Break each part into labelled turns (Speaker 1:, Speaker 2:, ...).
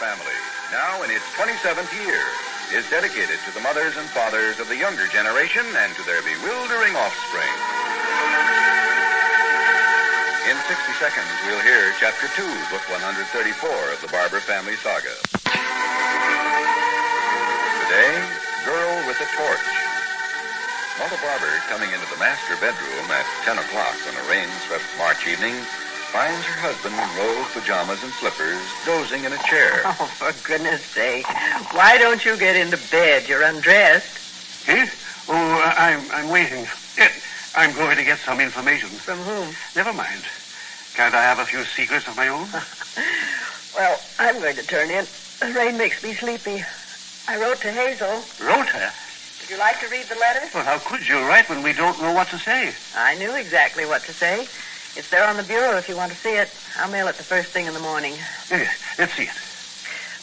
Speaker 1: family, now in its 27th year, is dedicated to the mothers and fathers of the younger generation and to their bewildering offspring. In 60 seconds, we'll hear Chapter 2, Book 134 of the Barbour family saga. Today, Girl with a Torch. Mother Barbour, coming into the master bedroom at 10 o'clock on a rain-swept March evening, finds her husband in Roll's pajamas and slippers, dozing in a chair.
Speaker 2: Oh, for goodness sake. Why don't you get into bed? You're undressed.
Speaker 3: Yes? Oh, I'm waiting. I'm going to get some information.
Speaker 2: From whom?
Speaker 3: Never mind. Can't I have a few secrets of my own?
Speaker 2: Well, I'm going to turn in. The rain makes me sleepy. I wrote to Hazel.
Speaker 3: Wrote her?
Speaker 2: Would you like to read the letter?
Speaker 3: Well, how could you write when we don't know what to say?
Speaker 2: I knew exactly what to say. It's there on the bureau if you want to see it. I'll mail it the first thing in the morning.
Speaker 3: Yes, let's see it.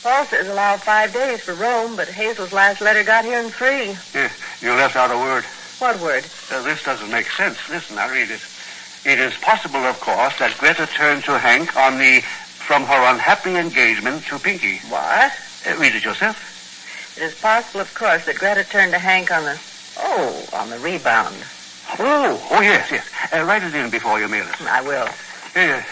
Speaker 2: Paul says allow 5 days for Rome, but Hazel's last letter got here in 3.
Speaker 3: Yes, you left out a word.
Speaker 2: What word?
Speaker 3: This doesn't make sense. Listen, I'll read it. It is possible, of course, that Greta turned to Hank from her unhappy engagement to Pinky.
Speaker 2: What?
Speaker 3: Read it yourself.
Speaker 2: It is possible, of course, that Greta turned to Hank on the rebound.
Speaker 3: Oh, yes. Write it in before you mail it.
Speaker 2: I will.
Speaker 3: Yes.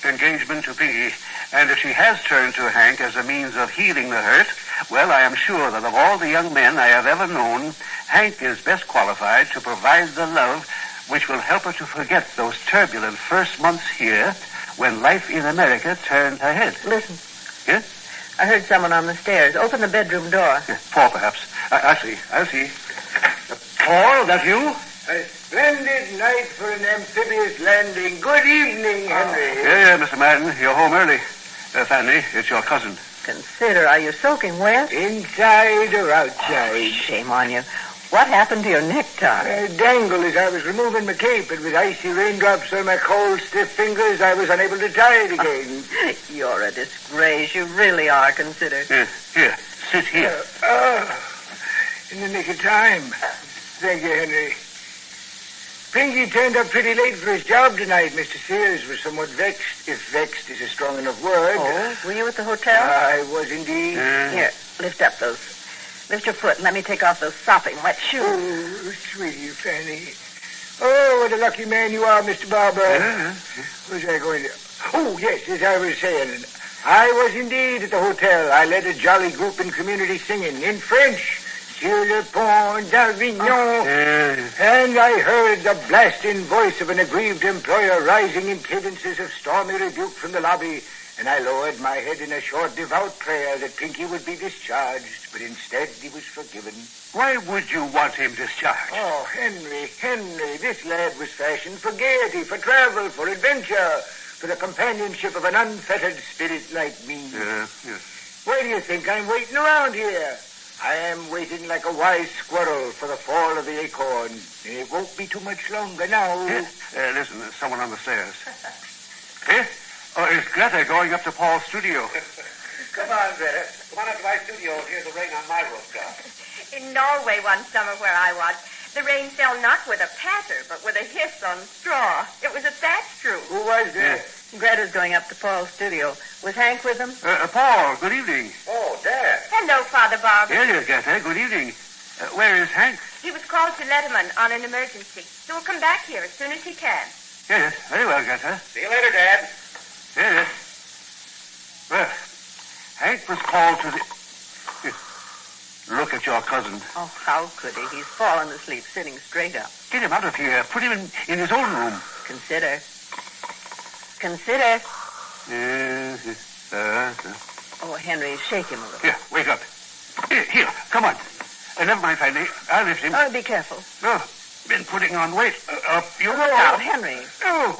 Speaker 3: Engagement to Pinky. And if she has turned to Hank as a means of healing the hurt, well, I am sure that of all the young men I have ever known, Hank is best qualified to provide the love which will help her to forget those turbulent first months here when life in America turned her head.
Speaker 2: Listen.
Speaker 3: Yes?
Speaker 2: I heard someone on the stairs. Open the bedroom door.
Speaker 3: Paul, perhaps. I'll see. Paul, that you?
Speaker 4: A splendid night for an amphibious landing. Good evening, Henry.
Speaker 3: Yeah, Mr. Madden. You're home early. Fanny, it's your cousin.
Speaker 2: Consider, are you soaking wet?
Speaker 4: Inside or outside?
Speaker 2: Oh, shame on you. What happened to your necktie?
Speaker 4: Dangled as I was removing my cape, and with icy raindrops on my cold, stiff fingers, I was unable to tie it again.
Speaker 2: You're a disgrace. You really are, Consider.
Speaker 3: Here, sit here.
Speaker 4: In the nick of time. Thank you, Henry. Pinky turned up pretty late for his job tonight. Mr. Sears was somewhat vexed, if vexed is a strong enough word.
Speaker 2: Oh, were you at the hotel?
Speaker 4: I was indeed.
Speaker 2: Here, lift your foot and let me take off those sopping wet shoes.
Speaker 4: Oh, sweetie, Fanny. Oh, what a lucky man you are, Mr. Barbour. Was I going to... Oh, yes, as I was saying, I was indeed at the hotel. I led a jolly group in community singing in French. Sur le pont d'Avignon. And I heard the blasting voice of an aggrieved employer rising in cadences of stormy rebuke from the lobby, and I lowered my head in a short devout prayer that Pinky would be discharged, but instead he was forgiven.
Speaker 3: Why would you want him discharged?
Speaker 4: Oh, Henry, this lad was fashioned for gaiety, for travel, for adventure, for the companionship of an unfettered spirit like me.
Speaker 3: Yes.
Speaker 4: Why do you think I'm waiting around here? I am waiting like a wise squirrel for the fall of the acorn. It won't be too much longer now.
Speaker 3: Listen, there's someone on the stairs. Oh, is Greta going up to Paul's studio?
Speaker 4: Come on, Greta.
Speaker 3: Come on up to my studio and hear the rain on my rooftop.
Speaker 5: In Norway one summer where I was, the rain fell not with a patter, but with a hiss on straw. It was a thatch roof.
Speaker 4: Who was there?
Speaker 2: Greta's going up to Paul's studio. Was Hank with him?
Speaker 3: Paul, good evening.
Speaker 4: Oh, Dad.
Speaker 5: Hello, Father Barbour.
Speaker 3: Here, Greta. Good evening. Where is Hank?
Speaker 5: He was called to Letterman on an emergency. He will come back here as soon as he can.
Speaker 3: Yes, very well, Greta.
Speaker 4: See you later, Dad.
Speaker 3: Yes. Well, Hank was called to the... Look at your cousin.
Speaker 2: Oh, how could he? He's fallen asleep, sitting straight up.
Speaker 3: Get him out of here. Put him in his own room.
Speaker 2: Consider. Oh, Henry, shake him a little.
Speaker 3: Here, wake up. Here, come on. Never mind, Fanny. I'll lift him.
Speaker 2: Oh, be careful.
Speaker 3: Oh, been putting on weight. Up you go.
Speaker 2: Now, Henry.
Speaker 3: Oh.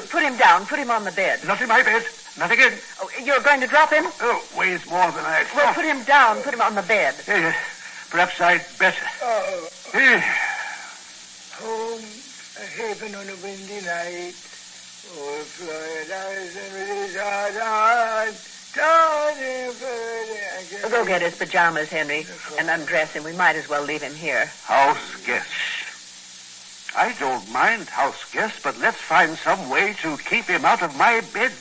Speaker 2: Put him down. Put him on the bed.
Speaker 3: Not in my bed. Not again.
Speaker 2: Oh, you're going to drop him?
Speaker 3: Oh, weighs more than I thought.
Speaker 2: Well, put him down. Put him on the bed.
Speaker 3: Yes. Perhaps I'd better.
Speaker 4: Home, a haven on a windy night. Oh, Florida's and with his heart.
Speaker 2: Go get his pajamas, Henry, and undress him. We might as well leave him here.
Speaker 3: House guest. I don't mind house guest, but let's find some way to keep him out of my bed.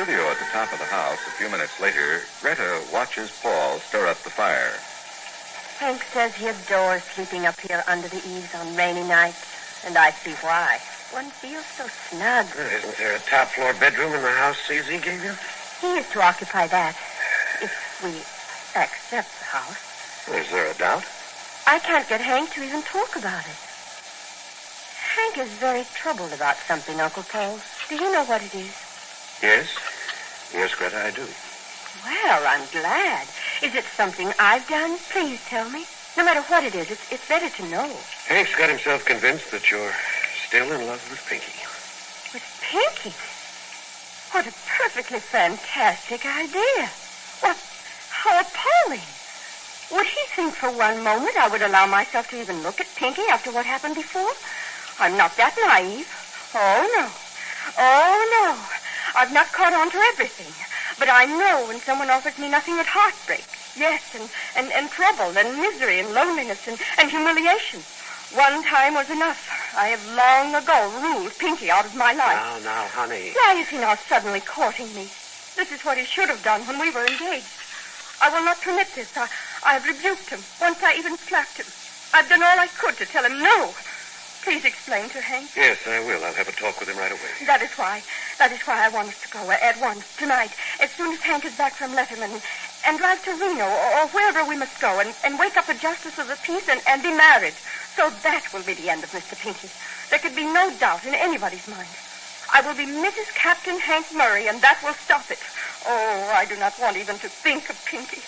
Speaker 1: studio at the top of the house, a few minutes later, Greta watches Paul stir up the fire.
Speaker 5: Hank says he adores sleeping up here under the eaves on rainy nights, and I see why. One feels so snug.
Speaker 6: Isn't there a top-floor bedroom in the house CZ gave you?
Speaker 5: He is to occupy that, if we accept the house.
Speaker 6: Is there a doubt?
Speaker 5: I can't get Hank to even talk about it. Hank is very troubled about something, Uncle Paul. Do you know what it is?
Speaker 6: Yes. Yes, Greta, I do.
Speaker 5: Well, I'm glad. Is it something I've done? Please tell me. No matter what it is, it's better to know.
Speaker 6: Hank's got himself convinced that you're still in love with Pinky.
Speaker 5: With Pinky? What a perfectly fantastic idea. What? How appalling. Would he think for one moment I would allow myself to even look at Pinky after what happened before? I'm not that naive. Oh, no. Oh, no. I've not caught on to everything. But I know when someone offers me nothing but heartbreak. Yes, and trouble and misery and loneliness and humiliation. One time was enough. I have long ago ruled Pinky out of my life.
Speaker 6: Now, honey.
Speaker 5: Why is he now suddenly courting me? This is what he should have done when we were engaged. I will not permit this. I have rebuked him. Once I even slapped him. I've done all I could to tell him no. Please explain to Hank.
Speaker 6: Yes, I will. I'll have a talk with him right away.
Speaker 5: That is why I want us to go at once, tonight, as soon as Hank is back from Letterman, and drive to Reno or wherever we must go, and wake up a justice of the peace and be married. So that will be the end of Mr. Pinky. There could be no doubt in anybody's mind. I will be Mrs. Captain Hank Murray, and that will stop it. Oh, I do not want even to think of Pinky.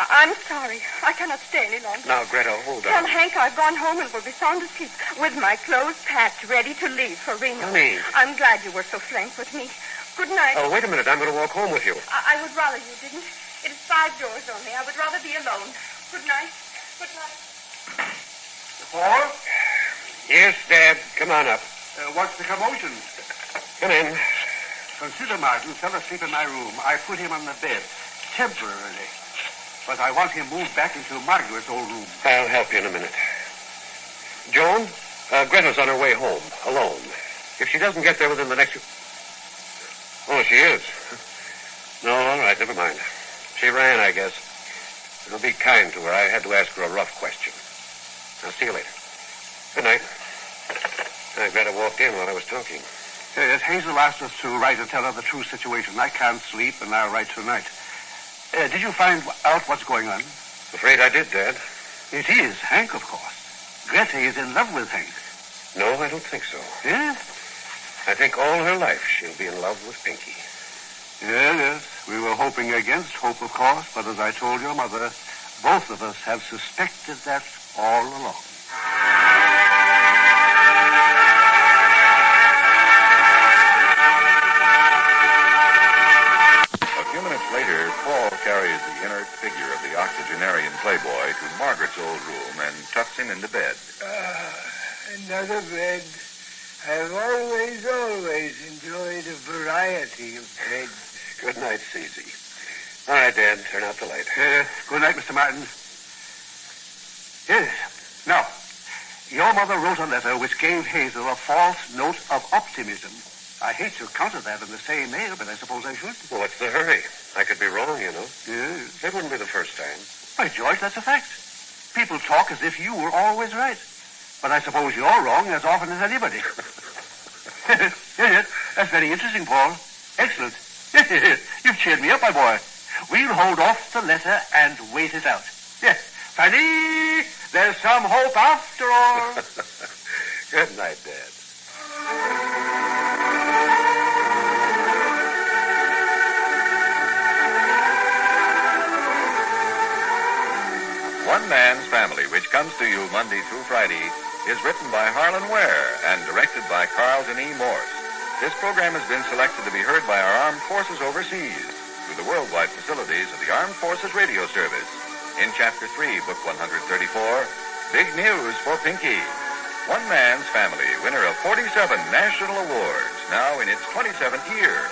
Speaker 5: I'm sorry. I cannot stay any longer.
Speaker 6: Now, Greta, hold
Speaker 5: Tell
Speaker 6: on.
Speaker 5: Hank I've gone home and will be sound asleep with my clothes packed, ready to leave for Reno.
Speaker 6: Honey.
Speaker 5: I'm glad you were so frank with me. Good night.
Speaker 6: Oh, wait a minute. I'm going to walk home with you.
Speaker 5: I would rather you didn't. It is 5 doors only. I would rather be alone. Good night. Good night.
Speaker 3: Paul?
Speaker 6: Yes, Dad. Come on up.
Speaker 3: What's the commotion?
Speaker 6: Come in.
Speaker 3: Consider Martin fell asleep in my room. I put him on the bed, temporarily. But I want him moved back into Margaret's old room.
Speaker 6: I'll help you in a minute. Joan, Greta's on her way home, alone. If she doesn't get there within the next... Oh, she is. No, all right, never mind. She ran, I guess. It'll be kind to her. I had to ask her a rough question. I'll see you later. Good night. Greta walked in while I was talking.
Speaker 3: Yes, Hazel asked us to write and tell her the true situation. I can't sleep, and I'll write tonight. Did you find out what's going on?
Speaker 6: Afraid I did, Dad.
Speaker 3: It is Hank, of course. Greta is in love with Hank.
Speaker 6: No, I don't think so.
Speaker 3: Yes?
Speaker 6: I think all her life she'll be in love with Pinky.
Speaker 3: Yes. We were hoping against hope, of course, but as I told your mother, both of us have suspected that all along.
Speaker 1: A few minutes later, Paul carries the inert figure of the octogenarian playboy to Margaret's old room and tucks him into bed.
Speaker 4: Another bed. I've always enjoyed a variety of beds.
Speaker 6: Good night, CZ. All right, Dad, turn out the light.
Speaker 3: Good night, Mr. Martin. Yes. Now, your mother wrote a letter which gave Hazel a false note of optimism. I hate to counter that in the same mail, but I suppose I should.
Speaker 6: Well, what's the hurry? I could be wrong, you know.
Speaker 3: Yes.
Speaker 6: It wouldn't be the first time.
Speaker 3: By George, that's a fact. People talk as if you were always right. But I suppose you're wrong as often as anybody. Yes. That's very interesting, Paul. Excellent. You've cheered me up, my boy. We'll hold off the letter and wait it out. Yes. Fanny, there's some hope after all.
Speaker 6: Good night, Dad.
Speaker 1: One Man's Family, which comes to you Monday through Friday, is written by Harlan Ware and directed by Carlton E. Morse. This program has been selected to be heard by our armed forces overseas through the worldwide facilities of the Armed Forces Radio Service. In Chapter 3, Book 134, Big News for Pinky. One Man's Family, winner of 47 national awards, now in its 27th year.